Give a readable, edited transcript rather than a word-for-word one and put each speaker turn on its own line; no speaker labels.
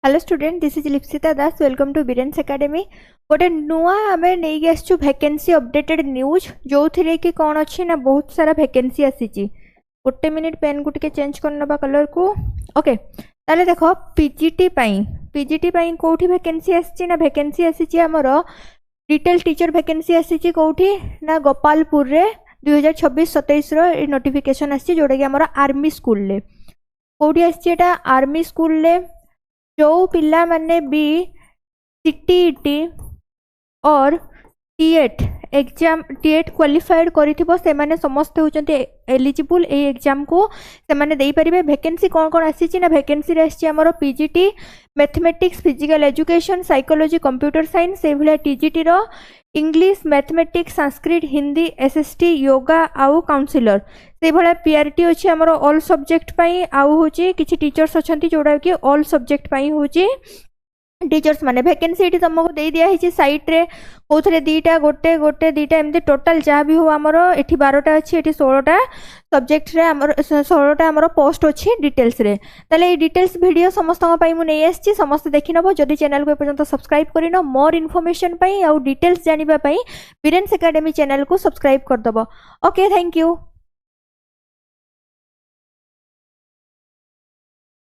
Hello student, this is Lipsita Das. Welcome to Biren's academy. गोटे नुआ आम नहीं आसचु वैकेंसी अपडेटेड न्यूज जो थी कि कौन अच्छी ना बहुत सारा वैकेंसी आसी। गोटे मिनिट पेन को टिके चेंज करनबा कलर को। ओके ताले देखो पीजीटी कोठी वैकेंसी आसी ना वैकेंसी आसी आमर डिटेल टीचर वैकेंसी आसी कोठी ना गोपालपुर रे 2026-27 रो नोटिफिकेशन आसी जोटा कि आमर आर्मी स्कूल ले कोठी आसी आर्मी स्कूल ले जो पिला माने भी सीटीईटी और टीएट एग्जाम टीएट क्वालिफाइड करिथिबो से माने समस्त होचंती एलिजिबल ए एग्जाम को से माने देई परिबे। वैकेंसी कौन कौन आसी ना वैकेंसी रे आसी हमरो PGT mathematics physical education psychology computer science से भले टीजीटी रो English mathematics Sanskrit Hindi SST yoga आउ काउंसिलर से भले पीआरटी अछि हमरो ऑल सब्जेक्ट पई आउ होची किछि टीचर्स अछंती जोडा कि ऑल सब्जेक्ट पई होची टीचर्स माने वैकेंसी एटी तुमको दे दिया है साइट रे कोथरे दीटा गोटे गोटे दीटा एमती टोटल जहाँ भी हो आमर एठी 12टा अच्छी एठी 16टा सब्जेक्ट रे आमर 16टा आमर पोस्ट अच्छी डिटेल्स रे। ताले ये डिटेल्स वीडियो समस्त पई मु नै आछि समस्त देखि नबो। जदि चैनल को एपर्यंत सब्सक्राइब करिनो मोर इन्फॉर्मेशन पई आ डिटेल्स जानिबा पई बिरेन्स एकेडमी चैनल को सब्सक्राइब कर दबो। Okay thank you.